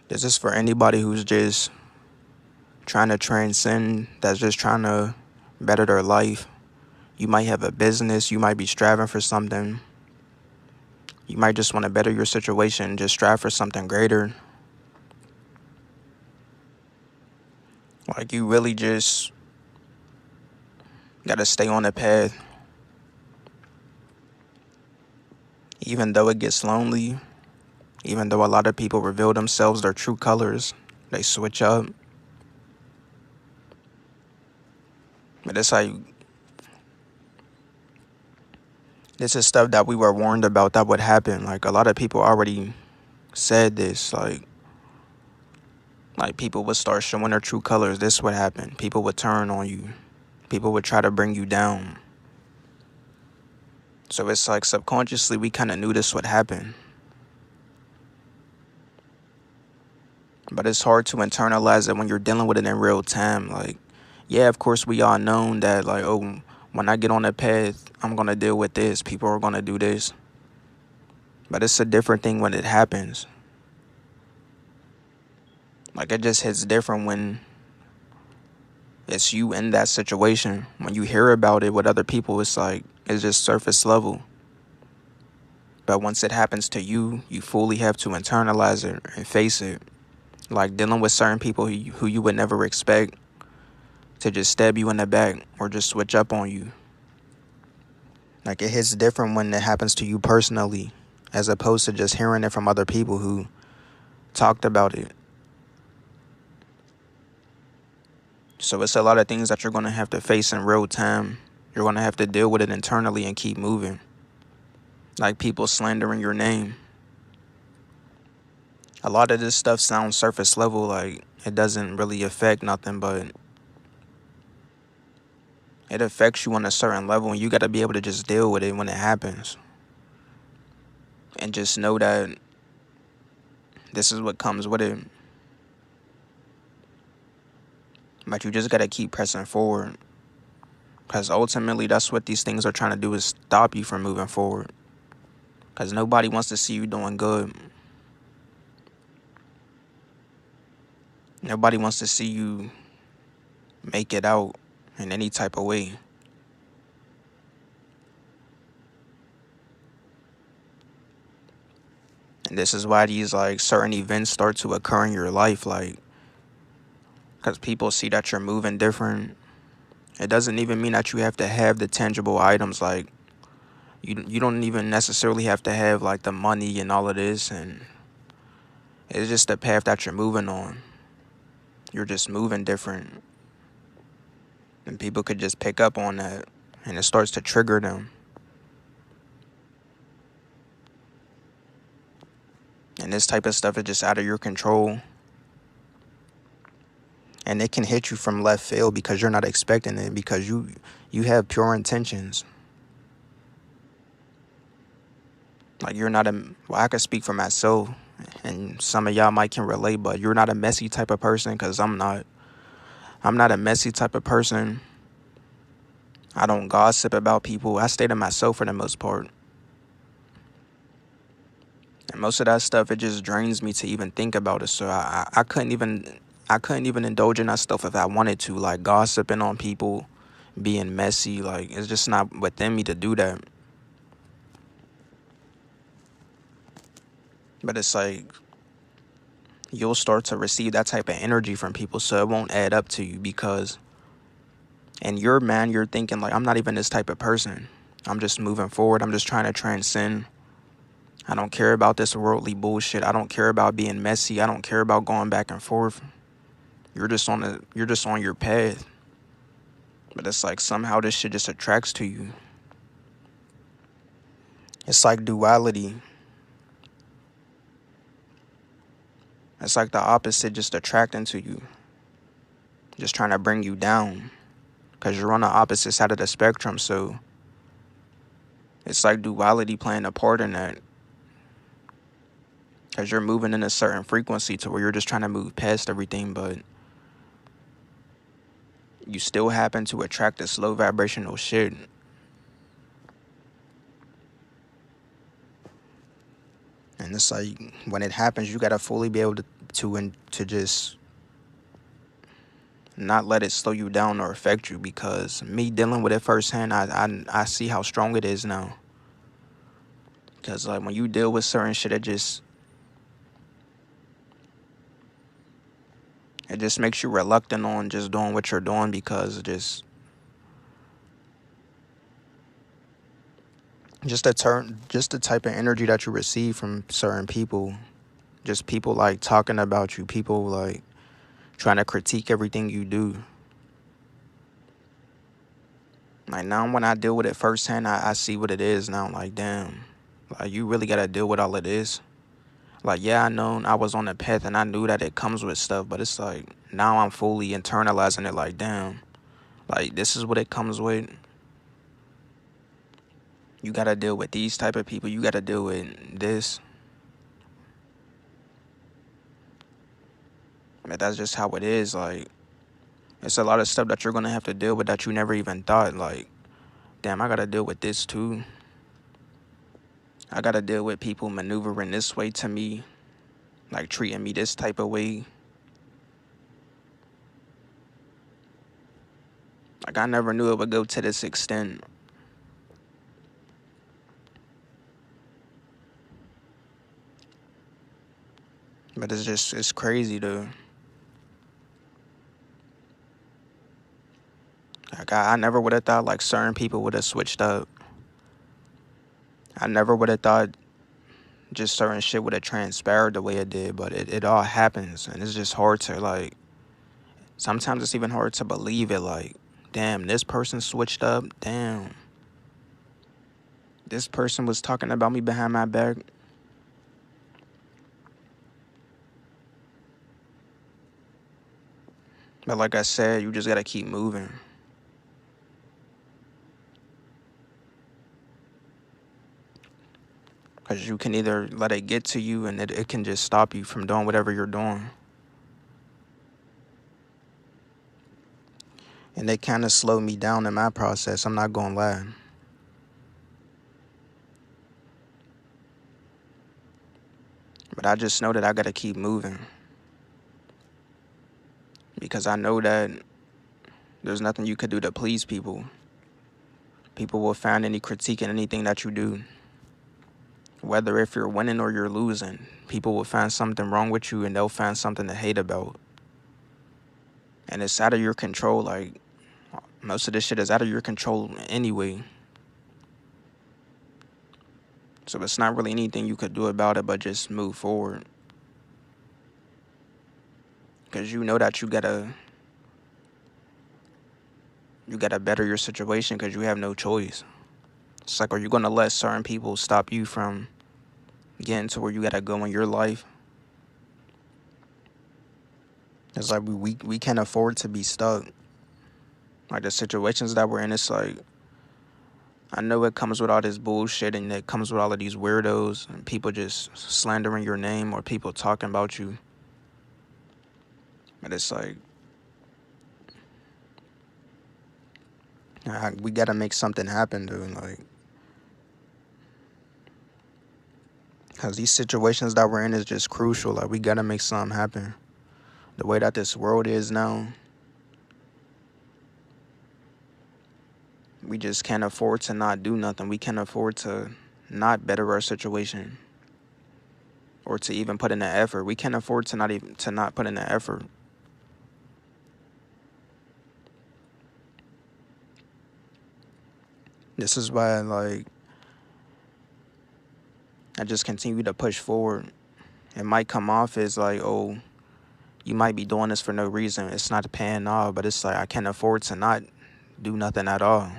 This is for anybody who's just trying to transcend, that's just trying to better their life. You might have a business, you might be striving for something. You might just want to better your situation, just strive for something greater. Like, you really just gotta stay on the path. Even though it gets lonely, even though a lot of people reveal themselves, their true colors, they switch up. But it's like, this is stuff that we were warned about that would happen. Like, a lot of people already said this. Like people would start showing their true colors. This would happen. People would turn on you. People would try to bring you down. So it's like subconsciously we kind of knew this would happen. But it's hard to internalize it when you're dealing with it in real time. Like, yeah, of course we all known that, like, oh, when I get on the path, I'm going to deal with this. People are going to do this. But it's a different thing when it happens. Like, it just hits different when it's you in that situation. When you hear about it with other people, it's like, it's just surface level. But once it happens to you, you fully have to internalize it and face it. Like dealing with certain people who you would never expect to just stab you in the back or just switch up on you. Like, it hits different when it happens to you personally, as opposed to just hearing it from other people who talked about it. So it's a lot of things that you're going to have to face in real time. You're going to have to deal with it internally and keep moving. Like people slandering your name. A lot of this stuff sounds surface level, like it doesn't really affect nothing, but it affects you on a certain level, and you got to be able to just deal with it when it happens. And just know that this is what comes with it. But you just got to keep pressing forward. Because ultimately, that's what these things are trying to do, is stop you from moving forward. Because nobody wants to see you doing good. Nobody wants to see you make it out in any type of way. And this is why these, like, certain events start to occur in your life. Like, because people see that you're moving different. It doesn't even mean that you have to have the tangible items. Like, you don't even necessarily have to have, like, the money and all of this. And it's just the path that you're moving on. You're just moving different. And people could just pick up on that. And it starts to trigger them. And this type of stuff is just out of your control. And it can hit you from left field because you're not expecting it. Because you have pure intentions. Like, you're not a... Well, I can speak for myself. And some of y'all might can relate. But you're not a messy type of person. Because I'm not. I'm not a messy type of person. I don't gossip about people. I stay to myself for the most part. And most of that stuff, it just drains me to even think about it. So I couldn't even indulge in that stuff if I wanted to. Like, gossiping on people, being messy. Like, it's just not within me to do that. But it's like, you'll start to receive that type of energy from people, so it won't add up to you. Because in your mind, you're thinking, like, I'm not even this type of person. I'm just moving forward. I'm just trying to transcend. I don't care about this worldly bullshit. I don't care about being messy. I don't care about going back and forth. You're just on your path. But it's like somehow this shit just attracts to you. It's like duality. It's like the opposite just attracting to you. Just trying to bring you down. Because you're on the opposite side of the spectrum. So it's like duality playing a part in that. Because you're moving in a certain frequency to where you're just trying to move past everything. But you still happen to attract this low vibrational shit. And it's like, when it happens, you gotta fully be able to just not let it slow you down or affect you, because me dealing with it firsthand, I see how strong it is now. Because like when you deal with certain shit, it just makes you reluctant on just doing what you're doing, because just the type of energy that you receive from certain people, just people like talking about you, people like trying to critique everything you do. Like now when I deal with it firsthand, I see what it is now. Like damn, like you really gotta deal with all of this. Like yeah, I know I was on the path and I knew that it comes with stuff, but it's like now I'm fully internalizing it. Like damn, like this is what it comes with. You gotta deal with these type of people. You gotta deal with this. But that's just how it is. Like it's a lot of stuff that you're gonna have to deal with that you never even thought. Like damn, I gotta deal with this too. I gotta deal with people maneuvering this way to me, like treating me this type of way. Like I never knew it would go to this extent. But it's crazy though. Like I never would have thought like certain people would have switched up. I never would have thought just certain shit would have transpired the way it did, but it all happens, and it's just hard to like, sometimes it's even hard to believe it, like, damn, this person switched up, damn. This person was talking about me behind my back. But like I said, you just gotta keep moving. Because you can either let it get to you and it can just stop you from doing whatever you're doing. And it kind of slowed me down in my process, I'm not gonna lie. But I just know that I gotta keep moving. Because I know that there's nothing you could do to please people. People will find any critique in anything that you do. Whether if you're winning or you're losing, people will find something wrong with you and they'll find something to hate about. And it's out of your control. Like, most of this shit is out of your control anyway. So it's not really anything you could do about it but just move forward. Because you know that you gotta better your situation because you have no choice. It's like, are you gonna let certain people stop you from getting to where you gotta go in your life? It's like we can't afford to be stuck. Like the situations that we're in, it's like, I know it comes with all this bullshit and it comes with all of these weirdos and people just slandering your name or people talking about you. But it's like, we gotta make something happen, dude. Like, because these situations that we're in is just crucial. Like, we gotta make something happen. The way that this world is now, we just can't afford to not do nothing. We can't afford to not better our situation or to even put in the effort. We can't afford to not put in the effort. This is why, like, I just continue to push forward. It might come off as like, oh, you might be doing this for no reason. It's not paying off, but it's like I can't afford to not do nothing at all.